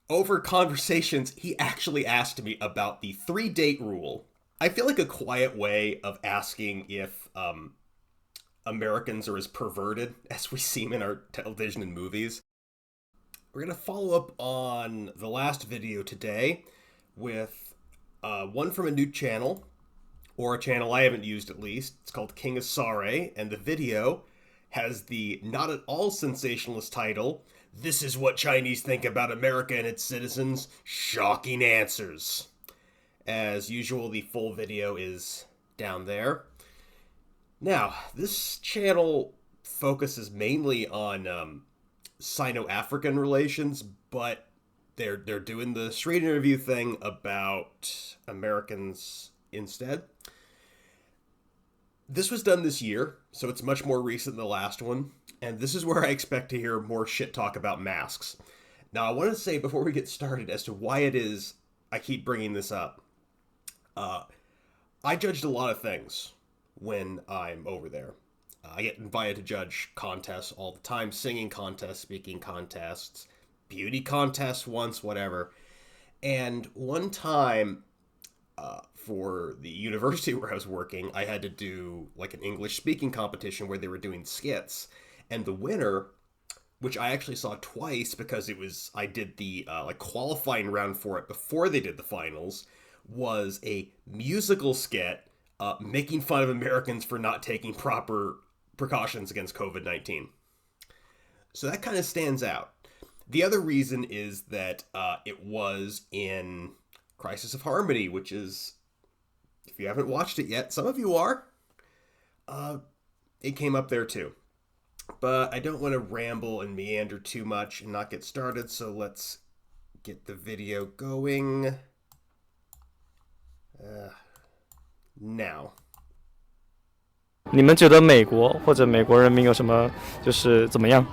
Over conversations, he actually asked me about the 3-date rule. I feel like a quiet way of asking if Americans are as perverted as we seem in our television and movies. We're going to follow up on the last video today with one from a new channel, or a channel I haven't used at least. It's called King Asare, and the video has the not at all sensationalist title, "This is what Chinese think about America and its citizens. Shocking answers." As usual, the full video is down there. Now, this channel focuses mainly on Sino-African relations, but they're doing the straight interview thing about Americans instead. This was done this year, so it's much more recent than the last one, and this is where I expect to hear more shit talk about masks. Now, I want to say before we get started as to why it is I keep bringing this up. I judged a lot of things when I'm over there. I get invited to judge contests all the time, singing contests, speaking contests, beauty contests once, whatever. And one time, for the university where I was working, I had to do like an English speaking competition where they were doing skits. And the winner, which I actually saw twice because I did the like qualifying round for it before they did the finals, was a musical skit making fun of Americans for not taking proper precautions against COVID-19. So that kind of stands out. The other reason is that it was in Crisis of Harmony, which is, if you haven't watched it yet, some of you are, it came up there too. But I don't want to ramble and meander too much and not get started, so let's get the video going. Now. 你们觉得美国或者美国人民有什么就是怎么样？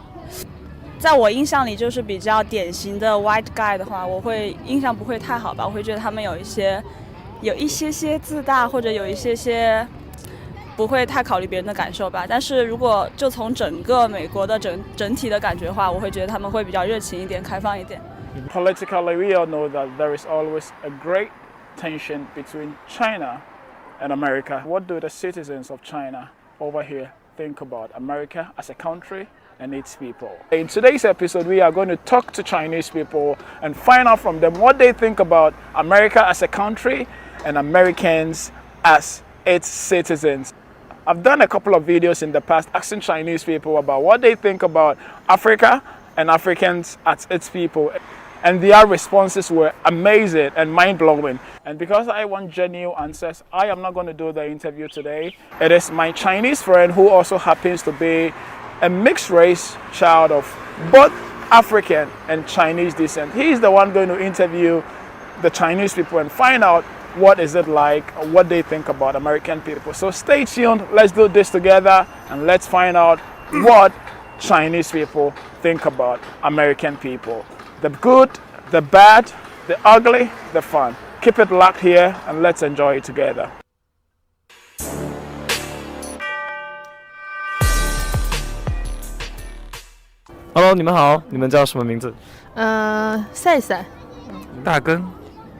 在我印象里，就是比较典型的 white guy 的话，我会印象不会太好吧。我会觉得他们有一些自大，或者有一些不会太考虑别人的感受吧。但是如果就从整个美国的整体的感觉的话，我会觉得他们会比较热情一点、开放一点。Politically, we all know that there is always a great tension between China and America. What do the citizens of China over here think about America as a country and its people? In today's episode, we are going to talk to Chinese people and find out from them what they think about America as a country and Americans as its citizens. I've done a couple of videos in the past asking Chinese people about what they think about Africa and Africans as its people. And their responses were amazing and mind-blowing. And because I want genuine answers, I am not going to do the interview today. It is my Chinese friend who also happens to be a mixed race child of both African and Chinese descent. He's the one going to interview the Chinese people and find out what is it like, what they think about American people. So stay tuned, let's do this together, and let's find out what Chinese people think about American people. The good, the bad, the ugly, the fun. Keep it locked here and let's enjoy it together. Hello， 你们好，你们叫什么名字？赛赛，大根。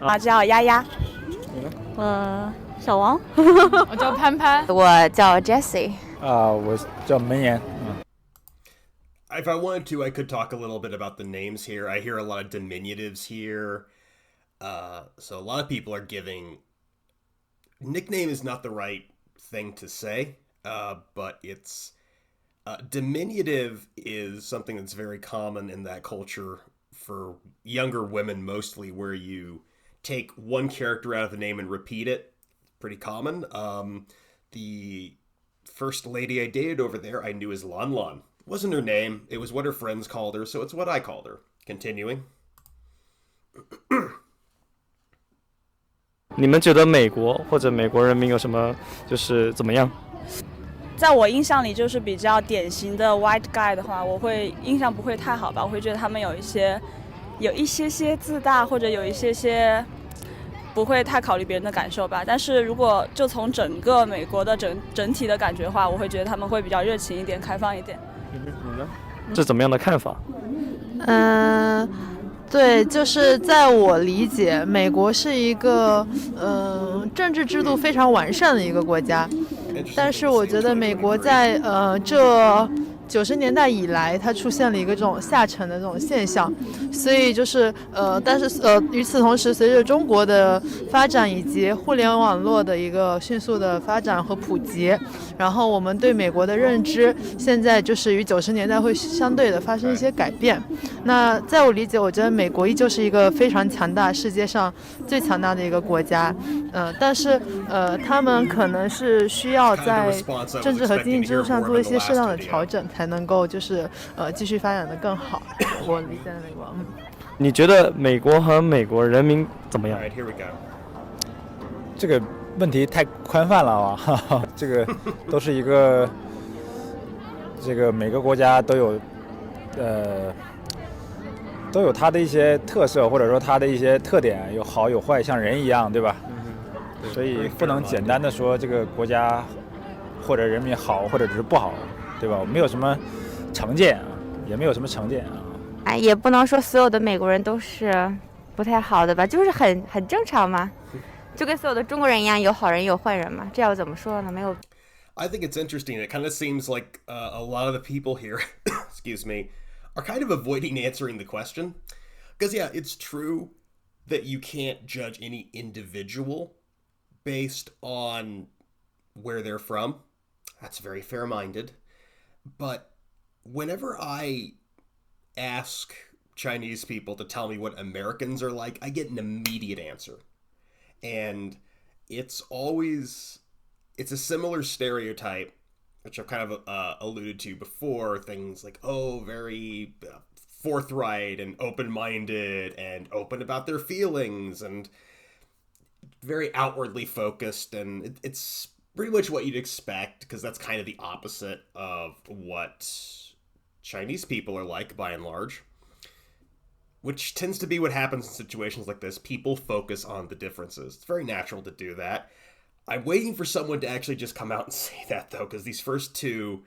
啊，叫丫丫。小王。我叫潘潘，我叫 Jessie。我叫门岩。If I wanted to, I could talk a little bit about the names here. I hear a lot of diminutives here. So a lot of people are giving... Nickname is not the right thing to say, but it's... diminutive is something that's very common in that culture for younger women mostly, where you take one character out of the name and repeat it. Pretty common. The first lady I dated over there I knew as Lan Lan. Wasn't her name, it was what her friends called her, so it's what I called her. Continuing. 你们觉得美国或者美国人民有什么就是怎么样？在我印象里，就是比较典型的 white guy 的话，我会印象不会太好吧。我会觉得他们有一些自大，或者有一些不会太考虑别人的感受吧。但是如果就从整个美国的整体的感觉的话，我会觉得他们会比较热情一点、开放一点。是怎么样的看法？对，就是在我理解，美国是一个政治制度非常完善的一个国家，但是我觉得美国在这90年代以来，它出现了一个这种下沉的这种现象，所以就是但是与此同时，随着中国的发展以及互联网络的一个迅速的发展和普及，然后我们对美国的认知现在就是与90年代会相对的发生一些改变。那在我理解，我觉得美国依旧是一个非常强大，世界上最强大的一个国家，但是他们可能是需要在政治和经济制度上做一些适当的调整，才能够就是继续发展的更好。我理解的美国，你觉得美国和美国人民怎么样？ All right, here we go. 这个问题太宽泛了啊，哈哈，这个都是一个，这个每个国家都有它的一些特色，或者说它的一些特点，有好有坏，像人一样，对吧？所以不能简单的说这个国家或者人民好或者只是不好，对吧？没有什么成见啊，也没有什么成见啊。哎，也不能说所有的美国人都是不太好的吧，就是很正常嘛，就跟所有的中国人一样，有好人有坏人嘛，这要怎么说呢？没有。I think it's interesting. It kind of seems like a lot of the people here, excuse me, are kind of avoiding answering the question. Because, yeah, it's true that you can't judge any individual based on where they're from. That's very fair-minded. But whenever I ask Chinese people to tell me what Americans are like, I get an immediate answer. And it's a similar stereotype, which I've kind of alluded to before. Things like, oh, very forthright and open-minded and open about their feelings and very outwardly focused. And it's pretty much what you'd expect, because that's kind of the opposite of what Chinese people are like by and large, which tends to be what happens in situations like this. People focus on the differences. It's very natural to do that. I'm waiting for someone to actually just come out and say that, though, because these first two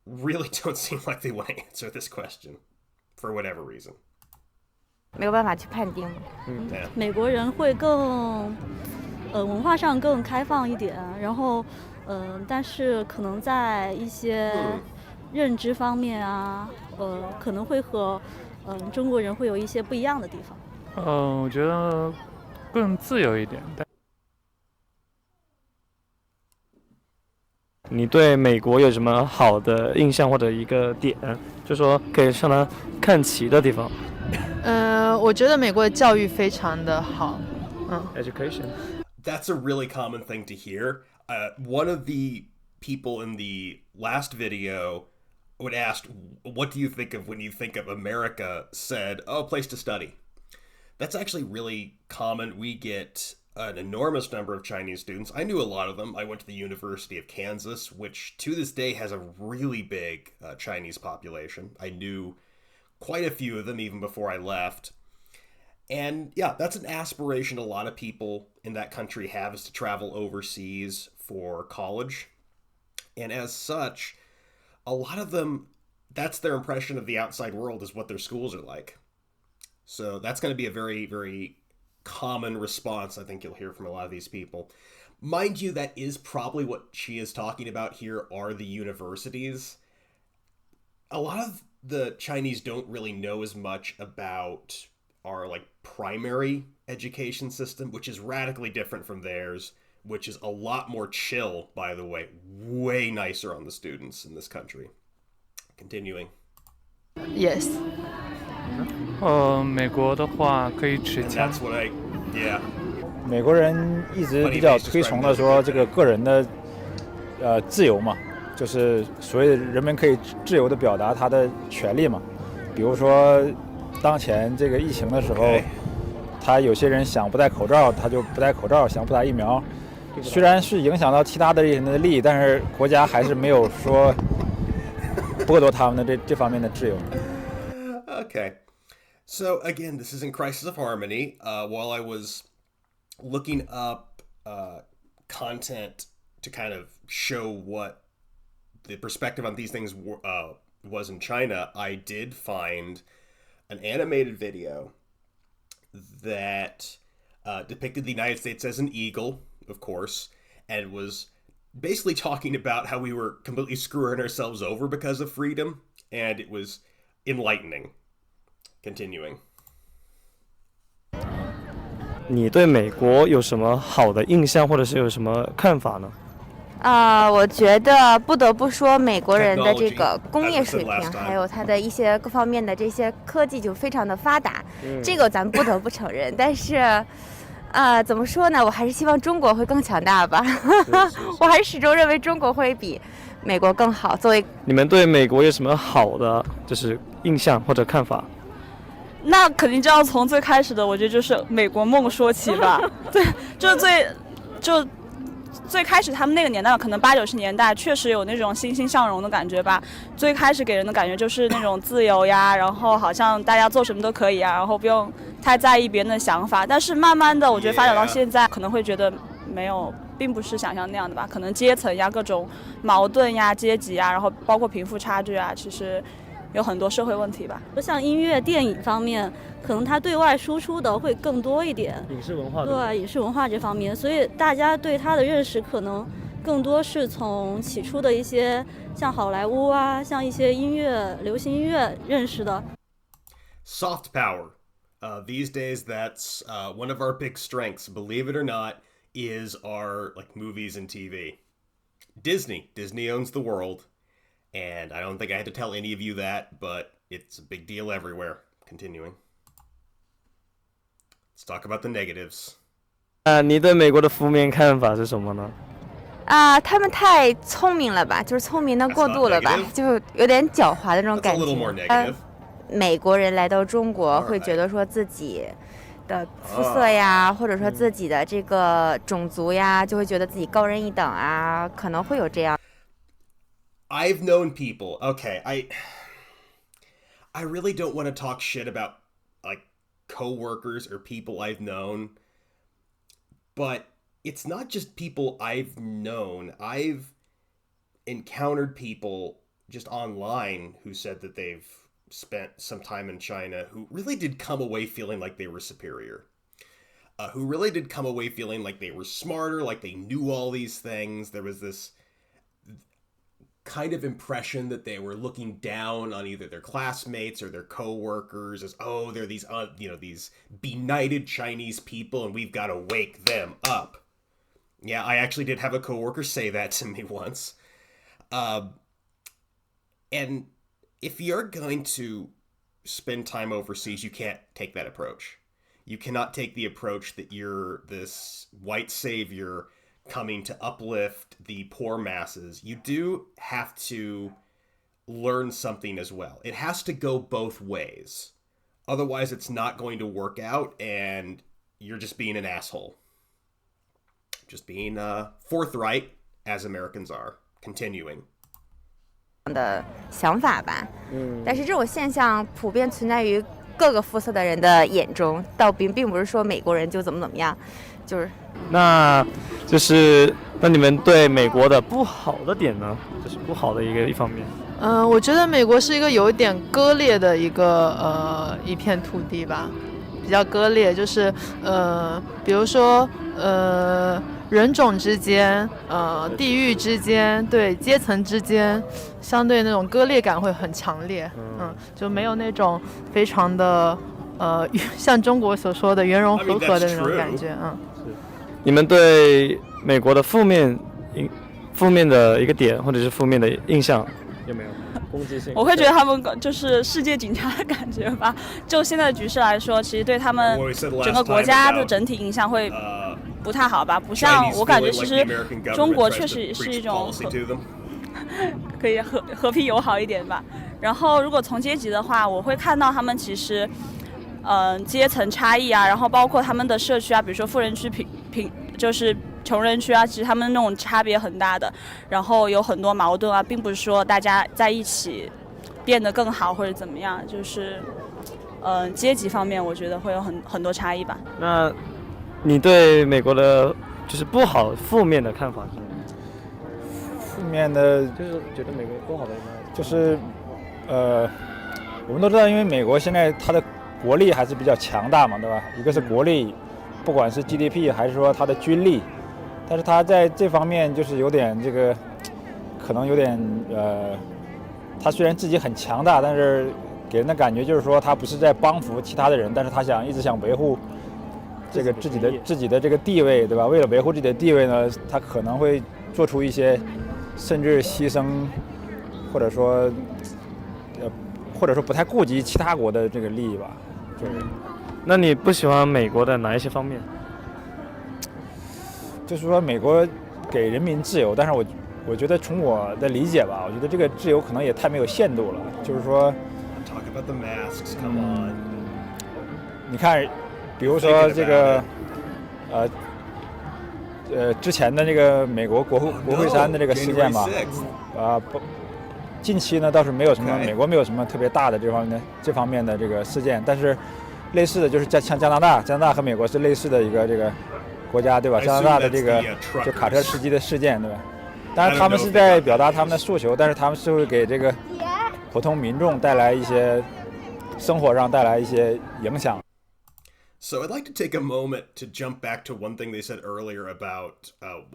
really don't seem like they want to answer this question for whatever reason. 没有办法去判定。Yeah. 美国人会更文化上更开放一点，然后但是可能在一些认知方面啊，可能会和中国人会有一些不一样的地方。我觉得更自由一点。你对美国有什么好的印象或者一个点，就说可以向他看齐的地方？我觉得美国的教育非常的好。Education. That's a really common thing to hear. One of the people in the last video would ask, what do you think of when you think of America, said, oh, place to study. That's actually really common. We get an enormous number of Chinese students. I knew a lot of them. I went to the University of Kansas, which to this day has a really big Chinese population. I knew quite a few of them even before I left. And yeah, that's an aspiration a lot of people in that country have, is to travel overseas for college. And as such, a lot of them, that's their impression of the outside world, is what their schools are like. So that's going to be a very, very common response I think you'll hear from a lot of these people. Mind you, that is probably what she is talking about here, are the universities. A lot of the Chinese don't really know as much about our like primary education system, which is radically different from theirs, which is a lot more chill, by the way, way nicer on the students in this country. Continuing. Yes. 美国的话可以持 And 枪 that's。what yeah. 美国人一直比较推崇的说这个个人的自由嘛，就是所谓人们可以自由的表达他的权利嘛。比如说当前这个疫情的时候，他有些人想不戴口罩，他就不戴口罩；想不打疫苗，虽然是影响到其他的人的利益，但是国家还是没有说剥夺他们的这方面的自由。Okay. So again, this is in Crisis of Harmony. While I was looking up content to kind of show what the perspective on these things was in China, I did find an animated video that depicted the United States as an eagle, of course, and was basically talking about how we were completely screwing ourselves over because of freedom, and it was enlightening. Continuing. 你对美国有什么好的印象，或者是有什么看法呢？我觉得不得不说，美国人的这个工业水平，还有他的一些各方面的这些科技就非常的发达，这个咱不得不承认。但是，怎么说呢？我还是希望中国会更强大吧。我还是始终认为中国会比美国更好。作为你们对美国有什么好的就是印象或者看法？那肯定就要从最开始的，我觉得就是美国梦说起吧。对，最开始他们那个年代，可能80、90年代确实有那种欣欣向荣的感觉吧。最开始给人的感觉就是那种自由呀，然后好像大家做什么都可以啊，然后不用太在意别人的想法。但是慢慢的，我觉得发展到现在，可能会觉得没有，并不是想象那样的吧。可能阶层呀、各种矛盾呀、阶级呀，然后包括贫富差距啊，其实有很多社会问题吧。像音乐、电影方面，可能它对外输出的会更多一点。影视文化对影视文化这方面，所以大家对它的认识可能更多是从起初的一些像好莱坞啊，像一些音乐、流行音乐认识的。Soft power. These days, that's one of our big strengths. Believe it or not, is our movies and TV. Disney owns the world. And I don't think I had to tell any of you that, but it's a big deal everywhere. Continuing. Let's talk about the negatives. 你对美国的负面看法是什么呢？他们太聪明了吧，就是聪明的过度了吧，就有点狡猾的那种感觉。美国人来到中国会觉得说自己的肤色呀，或者说自己的这个种族呀，就会觉得自己高人一等啊，可能会有这样。I've known people. Okay, I really don't want to talk shit about coworkers or people I've known, but it's not just people I've known. I've encountered people just online who said that they've spent some time in China who really did come away feeling like they were superior. Who really did come away feeling like they were smarter, like they knew all these things. There was this kind of impression that they were looking down on either their classmates or their co-workers as, oh, they're these, these benighted Chinese people and we've got to wake them up. Yeah, I actually did have a coworker say that to me once. And if you're going to spend time overseas, you can't take that approach. You cannot take the approach that you're this white savior coming to uplift the poor masses. You do have to learn something as well. It has to go both ways. Otherwise, it's not going to work out and you're just being an asshole. Just being forthright, as Americans are. Continuing. 的想法吧，但是这种现象普遍存在于各个肤色的人的眼中，倒并不是说美国人就怎么样，就是。那你们对美国的不好的点呢？就是不好的一方面。我觉得美国是一个有一点割裂的一片土地吧，比较割裂，就是比如说人种之间，地域之间，对阶层之间，相对那种割裂感会很强烈，就没有那种非常的像中国所说的圆融和合的那种感觉，你们对美国的负面的一个点或者是负面的印象有没有？攻击性？我会觉得他们就是世界警察的感觉吧。就现在的局势来说，其实对他们整个国家的整体影响会不太好吧。不像我感觉，其实中国确实是一种可以和平友好一点吧。然后如果从阶级的话，我会看到他们其实阶层差异啊，然后包括他们的社区啊，比如说富人区就是穷人区啊，其实他们那种差别很大的，然后有很多矛盾啊，并不是说大家在一起变得更好或者怎么样，就是阶级方面我觉得会有很多差异吧。那你对美国的就是不好负面的看法是什么？负面的就是觉得美国不好的就是我们都知道，因为美国现在它的国力还是比较强大嘛，对吧？一个是国力，不管是 GDP 还是说它的军力，但是它在这方面就是有点这个，可能有点它虽然自己很强大，但是给人的感觉就是说它不是在帮扶其他的人，但是它一直想维护这个自己的这个地位，对吧？为了维护自己的地位呢，它可能会做出一些甚至牺牲，或者说不太顾及其他国的这个利益吧。就是，那你不喜欢美国的哪一些方面？就是说美国给人民自由，但是我觉得从我的理解吧，我觉得这个自由可能也太没有限度了。就是说，你看，比如说这个，之前的这个美国国会山的这个事件吧，近期呢倒是没有什么，美国没有什么特别大的这方面的这个事件，但是类似的就是像加拿大和美国是类似的一个这个国家，对吧？加拿大的这个就卡车司机的事件，对吧？当然他们是在表达他们的诉求，但是他们是会给这个普通民众带来一些生活上带来一些影响。So I'd like to take a moment to jump back to one thing they said earlier about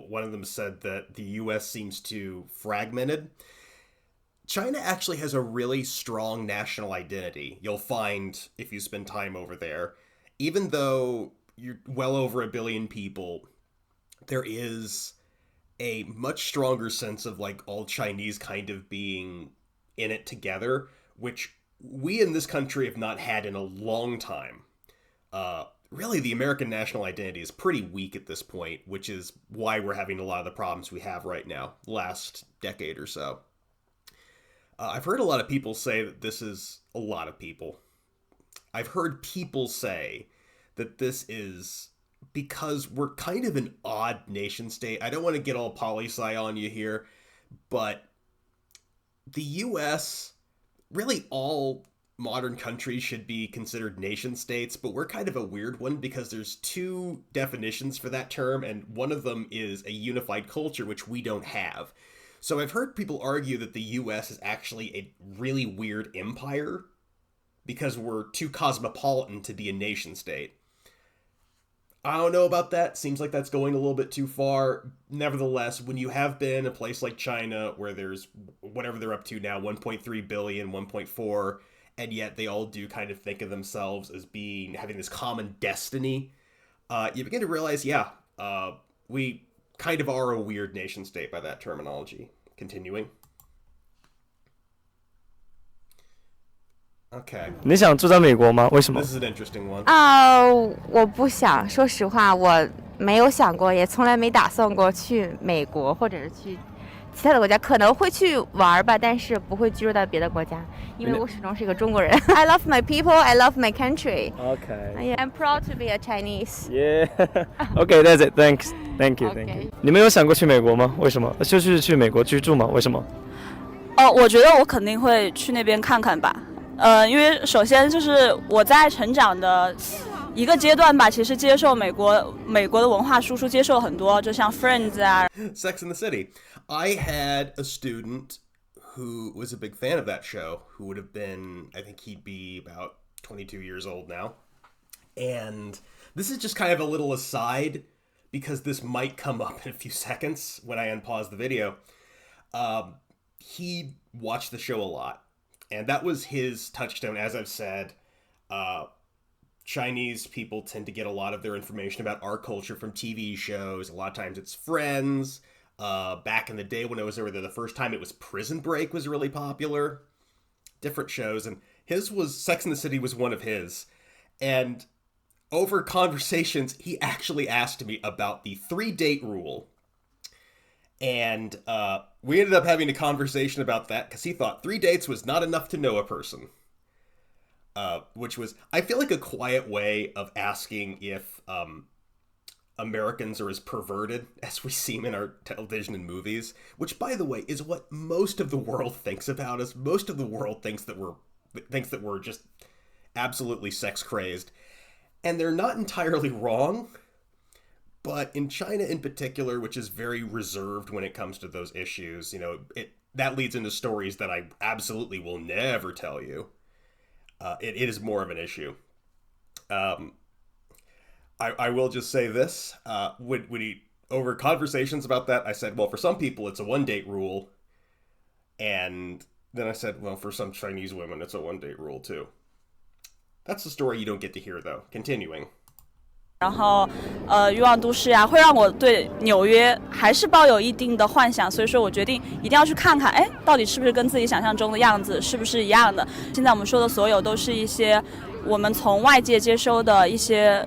one of them said that the U.S. seems too fragmented. China actually has a really strong national identity. You'll find if you spend time over there, even though you're well over 1 billion people, there is a much stronger sense of like all Chinese kind of being in it together, which we in this country have not had in a long time. Really, the American national identity is pretty weak at this point, which is why we're having a lot of the problems we have right now, last decade or so. I've heard a lot of people say that this is a lot of people. I've heard people say that this is because we're kind of an odd nation state. I don't want to get all poli-sci on you here, but the U.S., really all modern countries should be considered nation states, but we're kind of a weird one because there's two definitions for that term, and one of them is a unified culture, which we don't have. So I've heard people argue that the US is actually a really weird empire because we're too cosmopolitan to be a nation state. I don't know about that. Seems like that's going a little bit too far. Nevertheless, when you have been a place like China where there's whatever they're up to now, 1.3 billion, 1.4, and yet they all do kind of think of themselves as having this common destiny, you begin to realize, we kind of are a weird nation state by that terminology. Continuing. Okay. 你想住在美国吗？为什么？ This is an interesting one. 我不想，说实话，我没有想过，也从来没打算过去美国，或者是去其他的国家，可能会去玩吧，但是不会居住到别的国家，因为我始终是一个中国人。I love my people, I love my country. Okay. I'm proud to be a Chinese. Yeah. Okay, that's it. Thanks. Thank you. Thank you. 你们有想过去美国吗？为什么？就是去美国居住吗？为什么？我觉得我肯定会去那边看看吧。因为首先就是我在成长的一个阶段吧，其实接受美国的文化输出接受很多，就像 Friends 啊。Sex and the City. I had a student who was a big fan of that show, who would have been, I think he'd be about 22 years old now. And this is just kind of a little aside, because this might come up in a few seconds when I unpause the video. He watched the show a lot, and that was his touchstone. As I've said, Chinese people tend to get a lot of their information about our culture from TV shows. A lot of times it's Friends. Back in the day when I was over there the first time, it was Prison Break was really popular. Different shows, and his was Sex and the City was one of his. And over conversations, he actually asked me about the 3-date rule. And we ended up having a conversation about that because he thought 3 dates was not enough to know a person. Which was, I feel like, a quiet way of asking if Americans are as perverted as we seem in our television and movies, which, by the way, is what most of the world thinks about us. Most of the world thinks that we're just absolutely sex crazed. And they're not entirely wrong, but in China in particular, which is very reserved when it comes to those issues, that leads into stories that I absolutely will never tell you. It is more of an issue. I will just say this. Over conversations about that, I said, well, for some people, it's a one-date rule. And then I said, well, for some Chinese women, it's a one-date rule, too. That's the story you don't get to hear, though. Continuing. 然后，欲望都市呀，会让我对纽约还是抱有一定的幻想，所以说我决定一定要去看看，哎，到底是不是跟自己想象中的样子是不是一样的？现在我们说的所有都是一些我们从外界接收的一些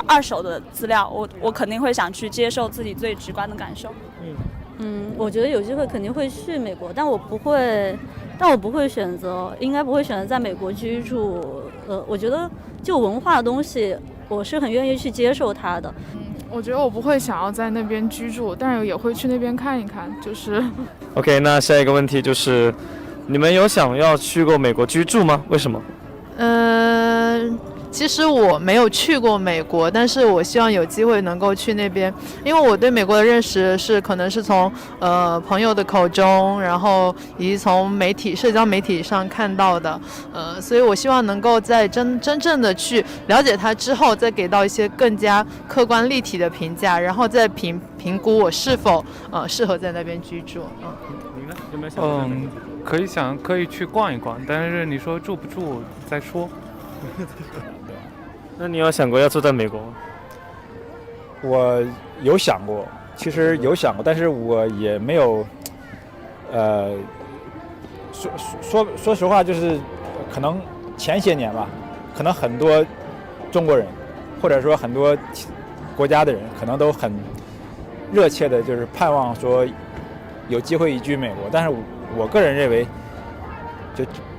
二手的资料，我肯定会想去接受自己最直观的感受。我觉得有机会肯定会去美国，但我不会选择，应该不会选择在美国居住。我觉得就文化的东西，我是很愿意去接受它的。我觉得我不会想要在那边居住，但是也会去那边看一看，就是。OK， 那下一个问题就是，你们有想要去过美国居住吗？为什么？其实我没有去过美国，但是我希望有机会能够去那边，因为我对美国的认识可能是从朋友的口中，然后以及从社交媒体上看到的，所以我希望能够在真正的去了解它之后，再给到一些更加客观立体的评价，然后再评估我是否适合在那边居住。你呢？有没有想过？可以去逛一逛，但是你说住不住再说。那你有想过要住在美国吗？我有想过，其实有想过，但是我也没有，说实话，就是可能前些年吧，可能很多中国人，或者说很多国家的人，可能都很热切的，就是盼望说有机会移居美国。但是我个人认为，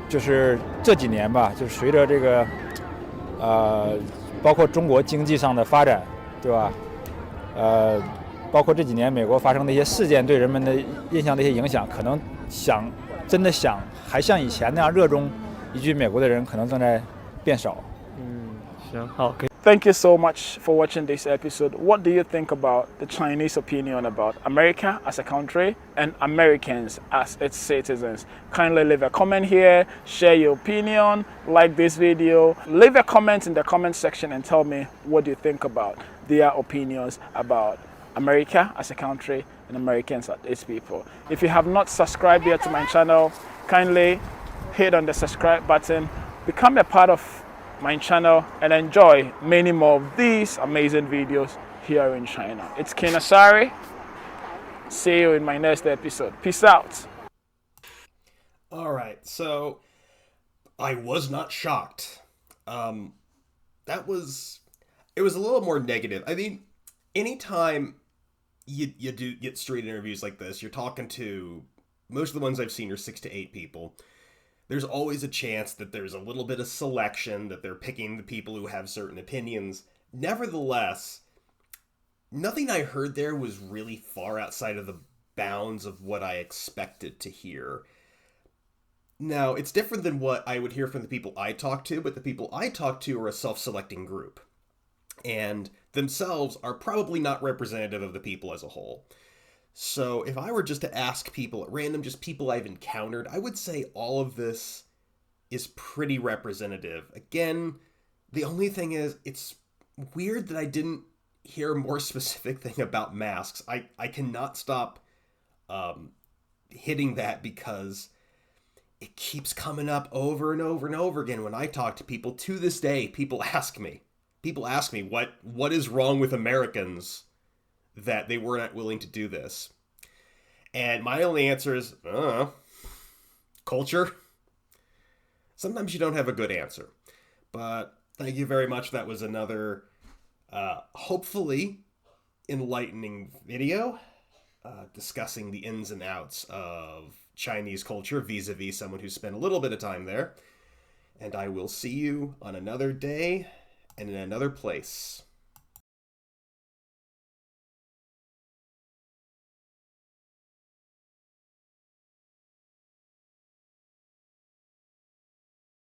就是这几年吧，就随着这个。包括中国经济上的发展，对吧？包括这几年美国发生的一些事件对人们的印象的一些影响，可能真的还像以前那样热衷移居美国的人，可能正在变少。行，好，可以。Thank you so much for watching this episode. What do you think about the Chinese opinion about America as a country and Americans as its citizens? Kindly leave a comment here, share your opinion, like this video. Leave a comment in the comment section and tell me what do you think about their opinions about America as a country and Americans as its people. If you have not subscribed yet to my channel, kindly hit on the subscribe button, become a part of my channel and enjoy many more of these amazing videos here in China. It's Ken Asari. See you in my next episode. Peace out. All right, so I was not shocked. It was a little more negative. I mean, anytime you do get street interviews like this, you're talking to, most of the ones I've seen are 6 to 8 people. There's always a chance that there's a little bit of selection, that they're picking the people who have certain opinions. Nevertheless, nothing I heard there was really far outside of the bounds of what I expected to hear. Now, it's different than what I would hear from the people I talk to, but the people I talk to are a self-selecting group, and themselves are probably not representative of the people as a whole. So if I were just to ask people at random, just people I've encountered, I would say all of this is pretty representative. Again, the only thing is, it's weird that I didn't hear a more specific thing about masks. I cannot stop hitting that because it keeps coming up over and over and over again when I talk to people. To this day, people ask me what is wrong with Americans that they were not willing to do this. And my only answer is, culture. Sometimes you don't have a good answer. But thank you very much. That was another, hopefully, enlightening video discussing the ins and outs of Chinese culture vis-a-vis someone who spent a little bit of time there. And I will see you on another day and in another place.